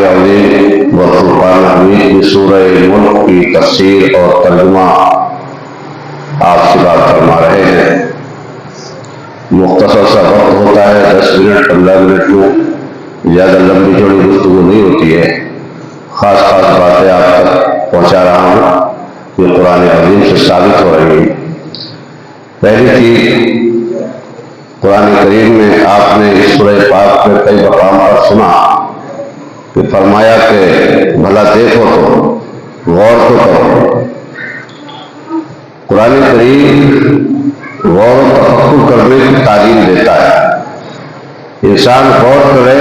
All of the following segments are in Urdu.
عظیم و فرقان حمید کی سورہ ملک کی تفسیر اور ترجمہ آپ سے بات فرما رہے ہیں۔ مختصر سا وقت ہوتا ہے، 10 منٹ 15 منٹ میں، زیادہ لمبی چوڑی گفتگو نہیں ہوتی ہے۔ خاص باتیں آپ تک پہنچا رہا ہوں یہ قرآن عظیم سے ثابت ہو رہی ہے۔ پہلی چیز، قرآن کریم میں آپ نے اس سورہ پاک میں کئی مقام پر سنا کہ فرمایا کہ بھلا دیکھو تو غور تو کرو۔ قرآن کریم غور و تفکر کرنے کی تعلیم دیتا ہے۔ انسان غور کرے،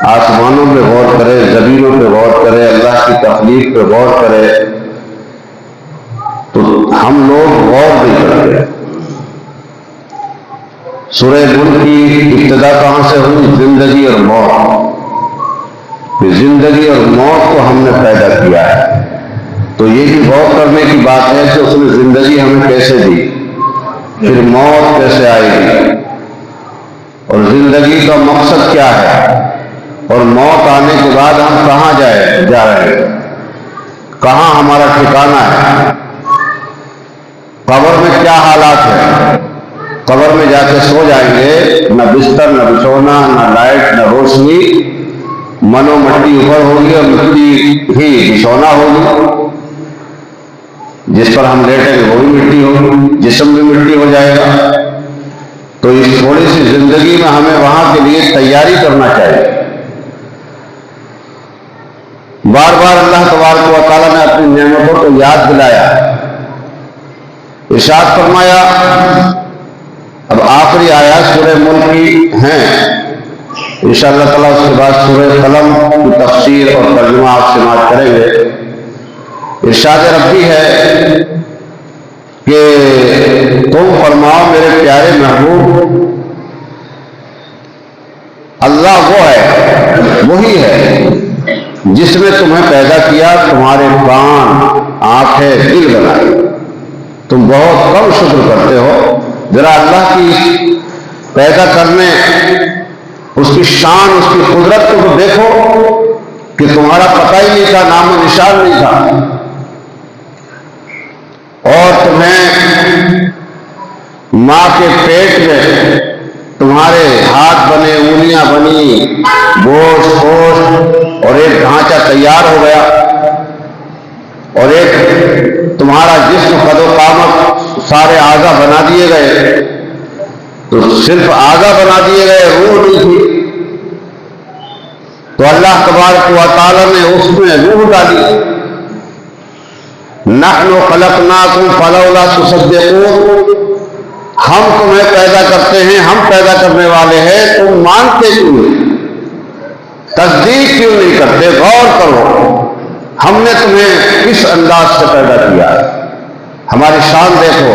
آسمانوں پہ غور کرے، زمینوں پہ غور کرے، اللہ کی تخلیق پہ غور کرے، تو ہم لوگ غور نہیں کرتے۔ سورہ ملک کی ابتدا کہاں سے ہوئی؟ زندگی اور موت۔ زندگی اور موت کو ہم نے پیدا کیا ہے، تو یہ بھی غور کرنے کی بات ہے کہ اس نے زندگی ہمیں کیسے دی، پھر موت کیسے آئے گی، اور زندگی کا مقصد کیا ہے، اور موت آنے کے بعد ہم کہاں جا رہے ہیں، کہاں ہمارا ٹھکانہ ہے، قبر میں کیا حالات ہیں۔ قبر میں جا کے سو جائیں گے، نہ بستر، نہ بچھونا، نہ لائٹ، نہ روشنی، منو مٹی اوپر ہوگی اور مٹی ہی بچھونا ہوگی، جس پر ہم لیٹیں گے وہ بھی مٹی ہوگی، جسم بھی مٹی ہو جائے گا۔ تو اس تھوڑی سی زندگی میں ہمیں وہاں کے لیے تیاری کرنا چاہیے۔ بار بار اللہ تبارک و تعالیٰ نے اپنی نعمتوں کو یاد دلایا، ارشاد فرمایا۔ اب آخری آیات سورہ ملک کی ہیں، انشاءاللہ تعالیٰ اس کے بعد سورہ قلم کی تفسیر اور ترجمہ آپ سماعت کریں گے۔ ارشاد ربی ہے کہ تم فرماؤ میرے پیارے محبوب، اللہ وہ ہے، وہی ہے جس نے تمہیں پیدا کیا، تمہارے کان، آنکھیں، دل بنائے۔ تم بہت کم شکر کرتے ہو۔ ذرا اللہ کی پیدا کرنے، اس کی شان، اس کی قدرت کو تو دیکھو کہ تمہارا پتہ ہی نہیں تھا، نام و نشان نہیں تھا، اور تمہیں ماں کے پیٹ میں تمہارے ہاتھ بنے، انگلیاں بنی، گوشت اور ایک ڈھانچہ تیار ہو گیا، اور ایک تمہارا جسم قد و قامت، سارے اعضا بنا دیے گئے۔ تو صرف اعضا بنا دیے گئے، روح نہیں تھی، تو اللہ تبارک و تعالیٰ نے اس میں روح ڈالی۔ نحن خلقناکم فلولا تصدقون، ہم تمہیں پیدا کرتے ہیں، ہم پیدا کرنے والے ہیں، تم مانتے کیوں نہیں، تصدیق کیوں نہیں کرتے؟ غور کرو، ہم نے تمہیں کس انداز سے پیدا کیا ہے۔ ہماری شان دیکھو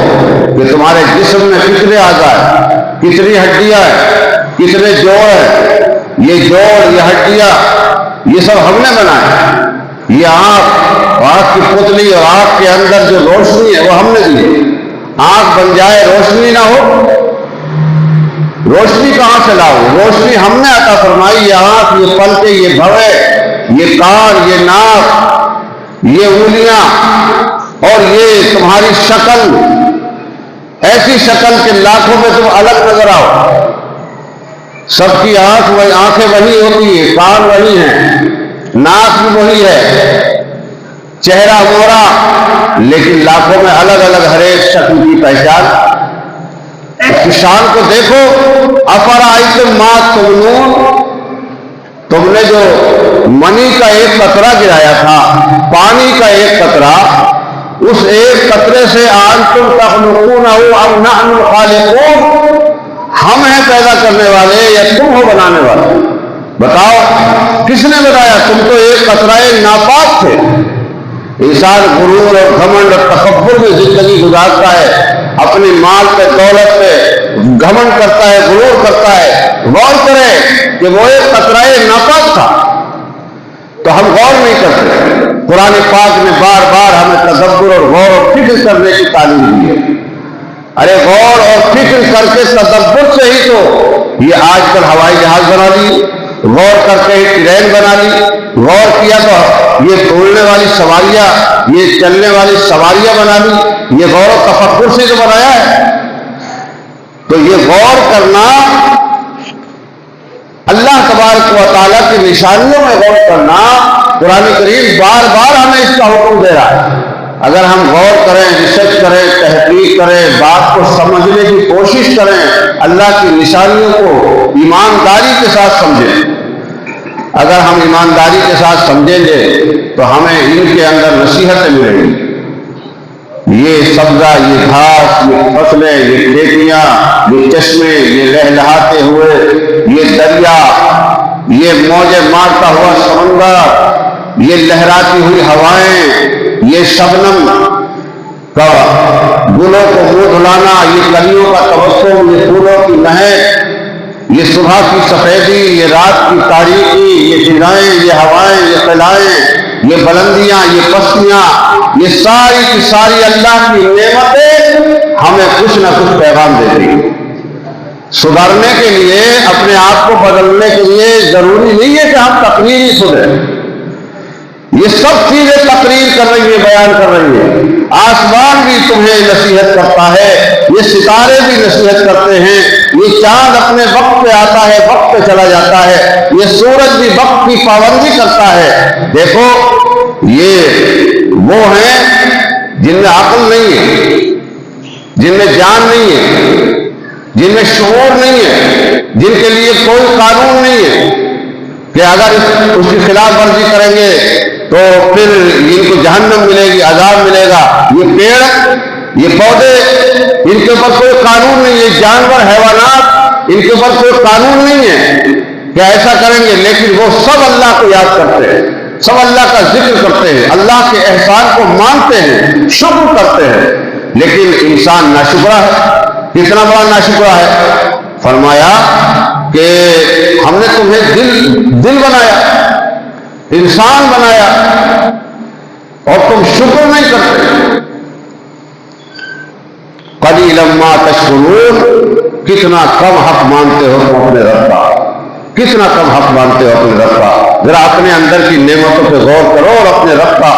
کہ تمہارے جسم میں کتنے اعضا ہیں، کتنی ہڈیاں ہیں، کتنے جوڑ ہیں۔ یہ جوڑ، یہ ہڈیاں، یہ سب ہم نے بنائے۔ یہ آنکھ کی پتلی اور آنکھ کے اندر جو روشنی ہے وہ ہم نے دی۔ آنکھ بن جائے، روشنی نہ ہو، روشنی کہاں سے لاؤ؟ روشنی ہم نے عطا فرمائی۔ یہ آنکھ، یہ پلکیں، یہ بھویں، یہ کان، یہ ناک، یہ انگلیاں، اور یہ تمہاری شکل، ایسی شکل کہ لاکھوں میں تم الگ نظر آؤ۔ سب کی آنکھیں وہی ہوتی ہیں، کان وہی ہیں، ناک بھی وہی ہے، چہرہ مورا، لیکن لاکھوں میں الگ الگ ہر ایک شکل کی پہچان۔ اس کی شان کو دیکھو۔ افرأیتم ما تمنون، تم نے جو منی کا ایک قطرہ گرایا تھا، پانی کا ایک قطرہ، اس ایک قطرے سے انتم تخلقونہ ام نحن الخالقون، ہم ہیں پیدا کرنے والے یا تم ہو بنانے والے؟ بتاؤ کس نے بنایا؟ تم تو ایک قطرہ ناپاک تھے۔ انسان غرور اور گھمنڈ اور تکبر میں زندگی گزارتا ہے، اپنی مال پہ، دولت پہ گھمنڈ کرتا ہے، غرور کرتا ہے۔ غور کرے کہ وہ ایک قطرہ ناپاک تھا، تو ہم غور نہیں کرتے۔ قرآن پاک نے بار بار ہمیں تدبر اور غور اور فکر کرنے کی تعلیم دی ہے۔ ارے غور اور فکر کر کے تدبر سے ہی تو یہ آج کل ہوائی جہاز بنا دی، غور کرتے ہی ٹرین بنا لی، غور کیا تو یہ دوڑنے والی سواریاں، یہ چلنے والی سواریاں بنا لی، یہ غور و تفکر سے جو بنایا ہے۔ تو یہ غور کرنا، اللہ تبارک و تعالیٰ کی نشانیوں میں غور کرنا، قرآن کریم بار بار ہمیں اس کا حکم دے رہا ہے۔ اگر ہم غور کریں، ریسرچ کریں، تحقیق کریں، بات کو سمجھنے کی کوشش کریں، اللہ کی نشانیوں کو ایمانداری کے ساتھ سمجھیں، اگر ہم ایمانداری کے ساتھ سمجھیں گے تو ہمیں ان کے اندر نصیحتیں ملیں گی۔ یہ سبزہ، یہ گھاس، یہ فصلیں، یہ کھیتیاں، یہ چشمے، یہ لہلہاتے ہوئے یہ دریا، یہ موجیں مارتا ہوا سمندر، یہ لہراتی ہوئی ہوائیں، یہ شبنم کا گلوں کو منہ دھلانا، یہ کلیوں کا تبسم، یہ پھولوں کی مہک، یہ صبح کی سفیدی، یہ رات کی تاریکی، یہ فضائیں، یہ ہوائیں، یہ خلائیں، یہ بلندیاں، یہ پستیاں، یہ ساری کی ساری اللہ کی نعمتیں ہمیں کچھ نہ کچھ پیغام دیتی ہیں۔ سدھرنے کے لیے، اپنے آپ کو بدلنے کے لیے ضروری نہیں ہے کہ ہم تقریر ہی سنیں، یہ سب چیزیں تقریر کر رہی ہیں، بیان کر رہی ہیں۔ آسمان بھی تمہیں نصیحت کرتا ہے، یہ ستارے بھی نصیحت کرتے ہیں، یہ چاند اپنے وقت پہ آتا ہے، وقت پہ چلا جاتا ہے، یہ سورج بھی وقت کی پابندی کرتا ہے۔ دیکھو، یہ وہ ہیں جن میں عقل نہیں ہے، جن میں جان نہیں ہے، جن میں شعور نہیں ہے، جن کے لیے کوئی قانون نہیں ہے کہ اگر اس کی خلاف ورزی کریں گے تو پھر ان کو جہنم ملے گی، عذاب ملے گا۔ یہ پیڑ، یہ پودے، ان کے اوپر کوئی قانون نہیں ہے، جانور، حیوانات، ان کے اوپر کوئی قانون نہیں ہے کہ ایسا کریں گے، لیکن وہ سب اللہ کو یاد کرتے ہیں، سب اللہ کا ذکر کرتے ہیں، اللہ کے احسان کو مانتے ہیں، شکر کرتے ہیں۔ لیکن انسان ناشکرا ہے۔ کتنا بڑا ناشکرا ہے؟ فرمایا کہ ہم نے تمہیں دل بنایا، انسان بنایا، اور تم شکر نہیں کرتے۔ قلیلا ما تشکرون، کتنا کم حق مانتے ہو تم اپنے رب کا، کتنا کم حق مانتے ہو اپنے رب کا۔ ذرا اپنے اندر کی نعمتوں پہ غور کرو اور اپنے رب کا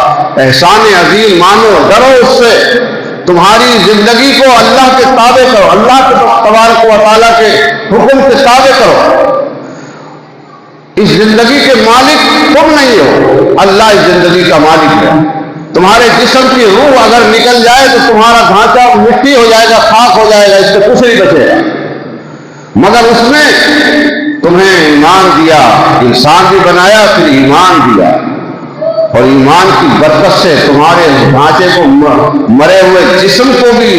احسان عظیم مانو، ڈرو اس سے۔ تمہاری زندگی کو اللہ کے تابع کرو، اللہ کے تبارک و تعالیٰ کے حکم کے تابع کرو۔ اس زندگی کے مالک تم نہیں ہو، اللہ اس زندگی کا مالک ہے۔ تمہارے جسم کی روح اگر نکل جائے تو تمہارا ڈھانچہ مٹی ہو جائے گا، خاک ہو جائے گا، اس سے کچھ نہیں بچے گا، مگر اس نے تمہیں ایمان دیا، انسان بھی بنایا، پھر ایمان دیا، اور ایمان کی برکت سے تمہارے ڈھانچے کو، مرے ہوئے جسم کو بھی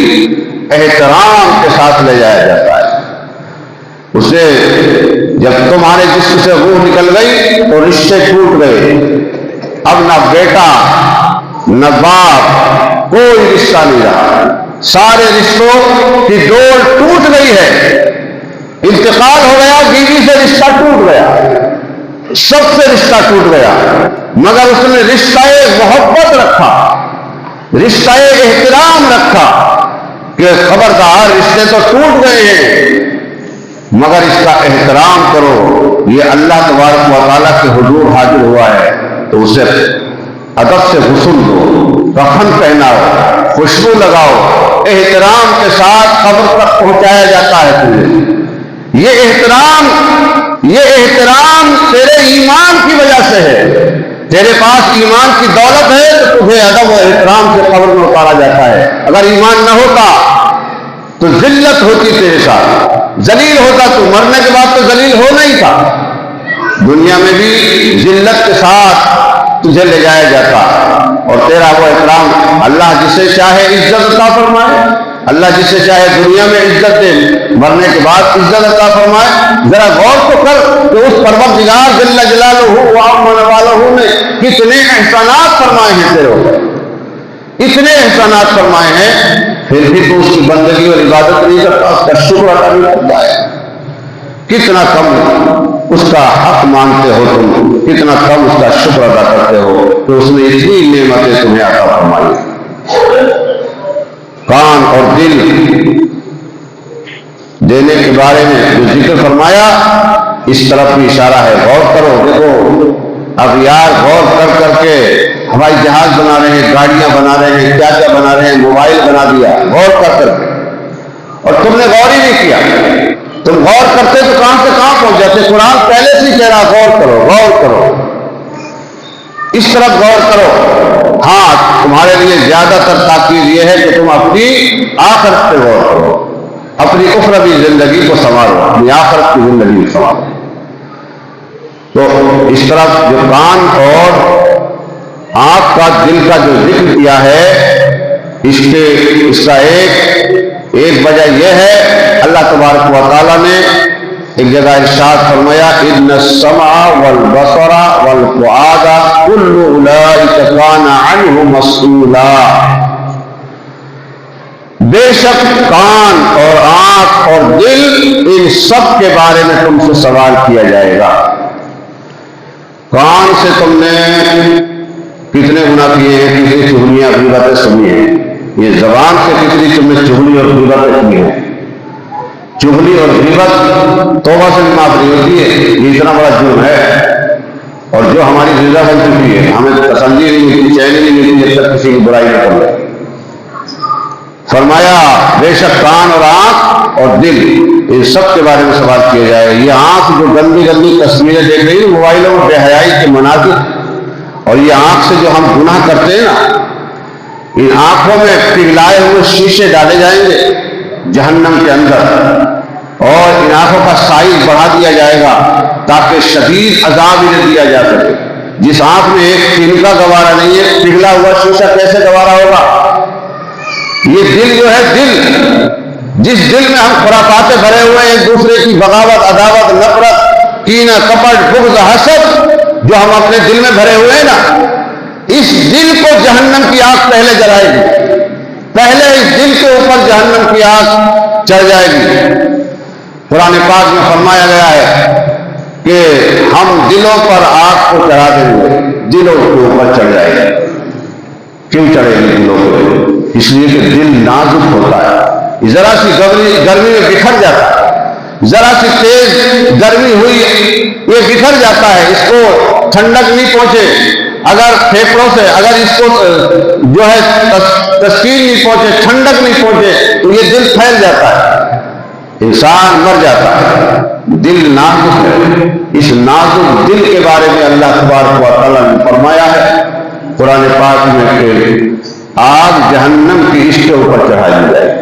احترام کے ساتھ لے جایا جاتا ہے۔ اسے جب تمہارے جسم سے روح نکل گئی تو رشتے ٹوٹ گئے، اب نہ بیٹا نہ باپ، کوئی رشتہ نہیں رہا، سارے رشتوں کی ڈور ٹوٹ گئی ہے۔ انتقال ہو گیا، بیوی سے رشتہ ٹوٹ گیا، سب سے رشتہ ٹوٹ گیا، مگر اس نے رشتہ محبت رکھا، رشتہ احترام رکھا کہ خبردار رشتے تو ٹوٹ گئے ہیں مگر اس کا احترام کرو، یہ اللہ تبارک و تعالیٰ کے حضور حاضر ہوا ہے تو اسے ادب سے غسل دو، کفن پہناؤ، خوشبو لگاؤ، احترام کے ساتھ قبر تک پہنچایا جاتا ہے تمہیں۔ یہ احترام تیرے ایمان کی وجہ سے ہے، تیرے پاس ایمان کی دولت ہے تو تمہیں ادب و احترام سے قبر میں اتارا جاتا ہے۔ اگر ایمان نہ ہوتا تو ذلت ہوتی تیرے ساتھ، ذلیل ہوتا تو مرنے کے بعد تو ذلیل ہونا ہی تھا، دنیا میں بھی ذلت کے ساتھ تجھے لے جایا جاتا، اور تیرا وہ احترام اللہ جسے چاہے عزت عطا فرمائے، اللہ جسے چاہے دنیا میں عزت دے، مرنے کے بعد عزت عطا فرمائے۔ ذرا غور تو کر کہ اس پروردگار جل جلالہ و عظم والہ نے کتنے احسانات فرمائے ہیں تیرے اوپر، اتنے احسانات فرمائے ہیں، پھر بھی تو اس کی بندگی اور عبادت نہیں کرتا، اس کا شکر ادا نہیں کرتا ہے۔ کتنا کم اس کا حق مانتے ہو تم، کتنا کم اس کا شکر ادا کرتے ہو کہ اس نے اتنی نعمتیں تمہیں عطا فرمائی۔ کان اور دل دینے کے بارے میں جو ذکر فرمایا اس طرف بھی اشارہ ہے، غور کرو۔ دیکھو اب یار غور کر کر کے ہوائی جہاز بنا رہے ہیں، گاڑیاں بنا رہے ہیں، کیا کیا بنا رہے ہیں، موبائل بنا دیا غور کر کر کے، اور تم نے غور ہی نہیں کیا۔ تم غور کرتے تو کہاں سے کہاں پہنچ جاتے۔ قرآن پہلے سے ہی کہہ رہا غور کرو، غور کرو، اس طرف غور کرو۔ ہاں تمہارے لیے زیادہ تر تاکید یہ ہے کہ تم اپنی آخرت پہ غور کرو، اپنی اخروی زندگی کو سنوارو، اپنی آخرت کی زندگی کو سنوارو۔ تو اس طرف جو کان اور آنکھ کا، دل کا جو ذکر کیا ہے، اس کا ایک وجہ یہ ہے، اللہ تبارک و تعالیٰ نے ایک جگہ ارشاد فرمایا ان السمع والبصر والفؤاد كل اولئک کان عنہ مسئولا، بے شک کان اور آنکھ اور دل ان سب کے بارے میں تم سے سوال کیا جائے گا۔ کان سے تم نے کتنے گناہ کیے ہیں، کتنی چغلیاں غیبتیں سنی ہیں، یہ زبان سے کتنی تم نے چغلی اور غیبتیں کی ہیں۔ چغلی اور غیبت توبہ سے بھی معاف نہیں ہوتی ہے، یہ اتنا بڑا جرم ہے، اور جو ہماری رضا بن چکی ہے، ہمیں تسلی نہیں ملتی، چین نہیں ملتی جب تک کسی کی برائی نہ کر لے۔ فرمایا بے شک کان اور آنکھ اور دل ان سب کے بارے میں سوال کیا جائے۔ یہ آنکھ جو گندی گندی تصویریں دیکھ رہی ہے موبائلوں میں، بے حیائی کے مناظر، اور یہ آنکھ سے جو ہم گناہ کرتے ہیں نا، ان آنکھوں میں پگھلائے ہوئے شیشے ڈالے جائیں گے جہنم کے اندر، اور ان آنکھوں کا سائز بڑھا دیا جائے گا تاکہ شدید عذاب انہیں دیا جا سکے۔ جس آنکھ میں ایک تنکا گوارا نہیں ہے، پگھلا ہوا شیشہ کیسے گوارا ہوگا؟ یہ دل جو ہے، دل جس دل میں ہم خرافاتیں بھرے ہوئے ہیں، ایک دوسرے کی بغاوت، عداوت، نفرت، کینہ، کپٹ، بغض، حسد جو ہم اپنے دل میں بھرے ہوئے ہیں نا، اس دل کو جہنم کی آگ پہلے جلائے گی، پہلے اس دل کے اوپر جہنم کی آگ چڑھ جائے گی۔ قرآن پاک میں فرمایا گیا ہے کہ ہم دلوں پر آگ کو چڑھا دیں گے، دلوں کے اوپر چڑھ جائے گی۔ کیوں چڑھے گی دلوں کو؟ اس لیے کہ دل نازک ہوتا ہے، ذرا سی گرمی میں بکھر جاتا ہے، ذرا سی تیز گرمی ہوئی یہ بکھر جاتا ہے، اس کو ٹھنڈک نہیں پہنچے، اگر پھیپھڑوں سے اگر اس کو جو ہے تسکین نہیں پہنچے، ٹھنڈک نہیں پہنچے تو یہ دل پھیل جاتا ہے، انسان مر جاتا ہے۔ دل نازک ہے، اس نازک دل کے بارے میں اللہ تبارک و تعالیٰ نے فرمایا ہے قرآن پاک میں کہ آگ جہنم کی اس کے اوپر چڑھائی جائے۔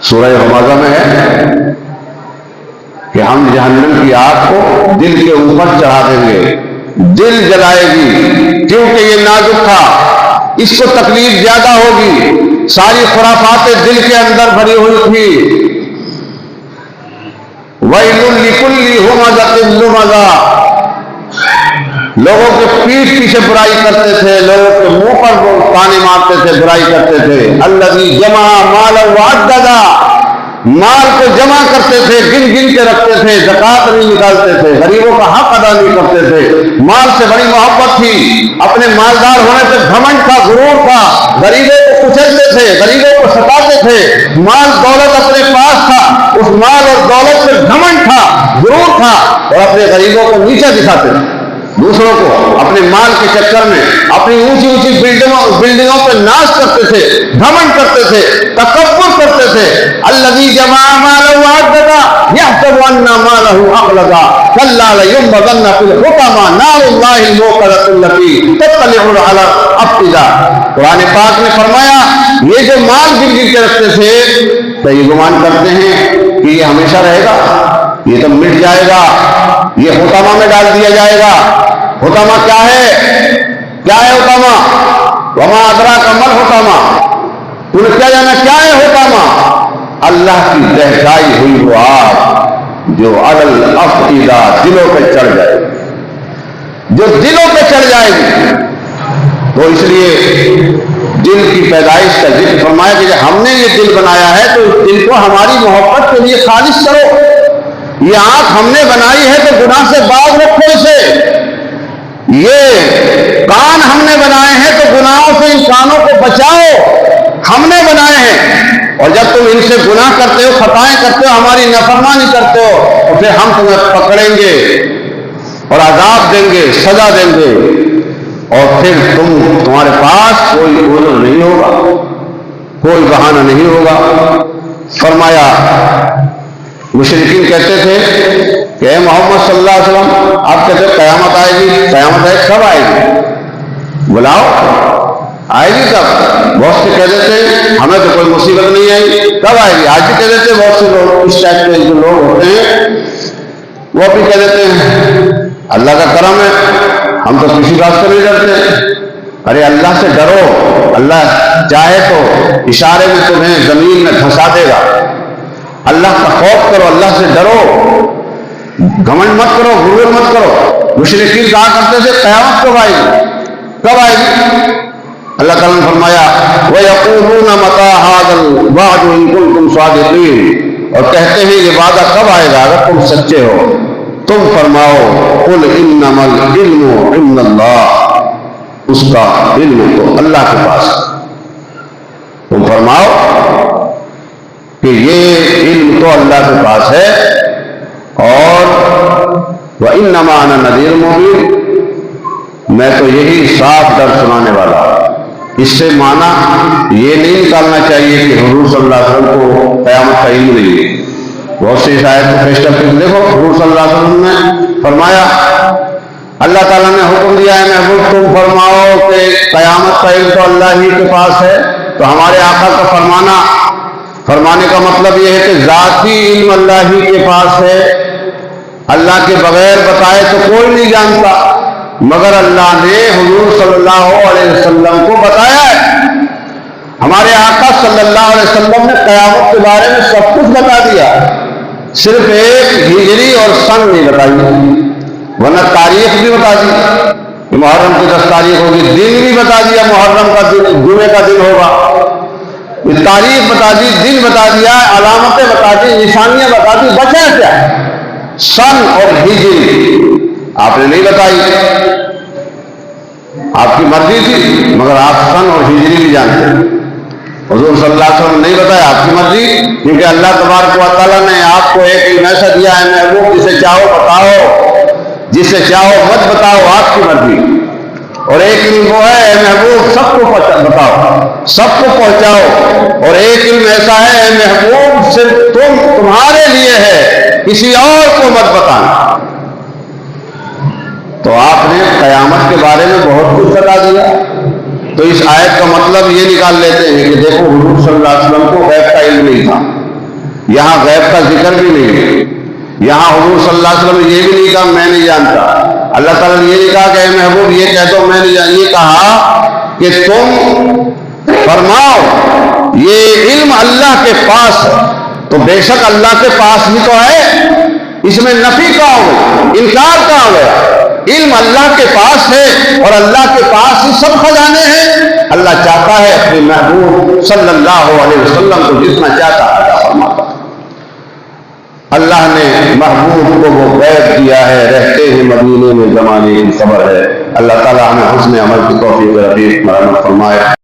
سورہ حمزہ میں ہے کہ ہم جہنم کی آگ کو دل کے اوپر چڑھا دیں گے، دل جلائے گی، کیونکہ یہ نازک تھا، اس کو تکلیف زیادہ ہوگی، ساری خرافاتیں دل کے اندر بھری ہوئی تھی۔ وَيْلٌ لِكُلِّ ہُمَزَةٍ لُمَزَةٍ، لوگوں کے پیٹھ پیچھے برائی کرتے تھے، لوگوں کے منہ پر وہ تانے مارتے تھے، برائی کرتے تھے۔ الذی جمع مالا وعددا، مال کو جمع کرتے تھے، گن گن کے رکھتے تھے، زکات نہیں نکالتے تھے، غریبوں کا حق ادا نہیں کرتے تھے، مال سے بڑی محبت تھی، اپنے مالدار ہونے سے گھمنڈ تھا، غرور تھا، غریبوں کو کچلتے تھے، غریبوں کو ستاتے تھے، مال دولت اپنے پاس تھا، اس مال اور دولت سے گھمنڈ تھا، غرور تھا، اور اپنے غریبوں کو نیچا دکھاتے تھے، دوسروں کو اپنے مال کے چکر میں اپنی اونچی اونچی بلڈنگوں پہ ناز کرتے تھے، گھمنڈ کرتے تھے، تکبر کرتے تھے۔ الذی جمع مالا وعددا یحسب ان مالہ اخلدا کلا لینبذن فی الحطمہ نار اللہ الموقدۃ التی تطلع علی الافئدہ۔ قرآن پاک نے فرمایا یہ جو مال گن گن کے رکھتے تھے، تو یہ گمان کرتے ہیں کہ یہ ہمیشہ رہے گا، یہ تو مٹ جائے گا، یہ حطمہ میں ڈال دیا جائے گا۔ حطمہ کیا ہے؟ کیا ہے حطمہ؟ وما ادراک ما الحطمہ، انہیں کیا جانا کیا ہے حطمہ؟ اللہ کی دہکائی ہوئی وہ آگ جو علی الافئدہ، دلوں پہ چڑھ جائے گی، جو دلوں پہ چڑھ جائے گی۔ تو اس لیے دل کی پیدائش کا ذکر فرمایا کہ ہم نے یہ دل بنایا ہے تو اس دل کو ہماری محبت کے لیے خالص کرو۔ یہ آنکھ ہم نے بنائی ہے تو گناہ سے باز رکھو اسے، یہ کان ہم نے بنائے ہیں تو گناہوں سے ان کانوں کو بچاؤ، ہم نے بنائے ہیں، اور جب تم ان سے گناہ کرتے ہو، خطائیں کرتے ہو، ہماری نافرمانی کرتے ہو، تو پھر ہم تمہیں پکڑیں گے اور عذاب دیں گے، سزا دیں گے، اور پھر تمہارے پاس کوئی عذر نہیں ہوگا، کوئی بہانہ نہیں ہوگا۔ فرمایا مشرکین کہتے تھے کہ اے محمد صلی اللہ علیہ وسلم، آپ کہتے ہیں قیامت آئے گی، قیامت ہے کب آئے گی؟ بلاؤ، آئے گی کب؟ بہت سے کہہ دیتے ہیں ہمیں تو کوئی مصیبت نہیں آئی، کب آئے گی؟ آج بھی کہہ دیتے ہیں بہت سے لوگ، اس ٹائپ کے جو لوگ ہوتے ہیں وہ بھی کہہ دیتے ہیں اللہ کا کرم ہے، ہم تو کسی بات سے نہیں ڈرتے۔ ارے اللہ سے ڈرو، اللہ چاہے تو اشارے میں تمہیں زمین میں دھنسا دے گا۔ اللہ کا خوف کرو، اللہ سے ڈرو، گھمنڈ مت کرو، غرور مت کرو۔ مشرکین کہا کرتے تھے قیامت کب آئے گی، کب آئے گی؟ اللہ تعالیٰ نے فرمایا وَيَقُولُونَ مَتَىٰ هَٰذَا الْوَعْدُ إِن كُنتُمْ صَادِقِينَ، اور کہتے ہیں یہ وعدہ کب آئے گا اگر تم سچے ہو۔ تم فرماؤ قُلْ إِنَّمَا الْعِلْمُ عِندَ اللَّهِ، اس کا علم تو اللہ کے پاس ہے۔ تم فرماؤ کہ یہ علم تو اللہ کے پاس ہے، اور وَإِنَّمَا أَنَا نَذِيرٌ مُّبِينٌ، میں تو یہی صاف ڈر سنانے والا۔ اس سے معنی یہ نہیں نکالنا چاہیے کہ حضور صلی اللہ علیہ وسلم کو قیامت کا علم نہیں ہے۔ بہت سی شاید پیش کرتے ہیں، دیکھو حضور صلی اللہ علیہ وسلم نے فرمایا، اللہ تعالیٰ نے حکم دیا ہے محبوب تم فرماؤ کہ قیامت کا علم تو اللہ ہی کے پاس ہے، تو ہمارے آقا کا فرمانے کا مطلب یہ ہے کہ ذاتی علم اللہ ہی کے پاس ہے، اللہ کے بغیر بتائے تو کوئی نہیں جانتا، مگر اللہ نے حضور صلی اللہ علیہ وسلم کو بتایا ہے۔ ہمارے آقا صلی اللہ علیہ وسلم نے قیامت کے بارے میں سب کچھ بتا دیا، صرف ایک ہجری اور سن نہیں بتائی، ورنہ تاریخ بھی بتا دی، محرم کی 10 تاریخ ہوگی، دن بھی بتا دیا، محرم کا دن جمعے کا دن ہوگا، تاریخ بتا دی، دن بتا دیا، علامتیں بتا دی، نشانیاں بتا دی، بچا کیا؟ سن اور ہجری آپ نے نہیں بتائی، آپ کی مرضی تھی، مگر آپ سن اور ہجری بھی جانتے ہیں۔ حضور صلی اللہ علیہ وسلم نے نہیں بتایا، آپ کی مرضی، کیونکہ اللہ تبارک و تعالیٰ نے آپ کو ایک علم ایسا دیا ہے محبوب، جسے چاہو بتاؤ، جسے چاہو مت بتاؤ، آپ کی مرضی۔ اور ایک علم وہ ہے اے محبوب سب کو بتاؤ، سب کو پہنچاؤ، اور ایک علم ایسا ہے اے محبوب صرف تمہارے لیے ہے، کسی اور کو مت بتانا۔ تو آپ نے قیامت کے بارے میں بہت کچھ بتا دیا۔ تو اس آیت کا مطلب یہ نکال لیتے ہیں کہ دیکھو حضور صلی اللہ علیہ وسلم کو غیب کا علم نہیں تھا، یہاں غیب کا ذکر بھی نہیں ہے، یہاں حضور صلی اللہ علیہ وسلم نے یہ بھی نہیں کہا میں نہیں جانتا، اللہ تعالیٰ نے یہ نہیں کہا کہ اے محبوب یہ کہہ دو میں نہیں جانتا، یہ کہا کہ تم فرماؤ یہ علم اللہ کے پاس ہے۔ تو بے شک اللہ کے پاس ہی تو ہے، اس میں نفی کہاں ہو گئی، انکار کہاں ہو گیا؟ علم اللہ کے پاس ہے، اور اللہ کے پاس ہی سب خزانے ہیں۔ اللہ چاہتا ہے اپنے محبوب صلی اللہ علیہ وسلم کو جتنا چاہتا عطا فرماتا۔ اللہ نے محبوب کو وہ غیب دیا ہے، رہتے ہیں مدینے میں زمانے کی خبر ہے۔ اللہ تعالیٰ ہمیں حسن عمل کی توفیق رفیق مرحمت فرمائے۔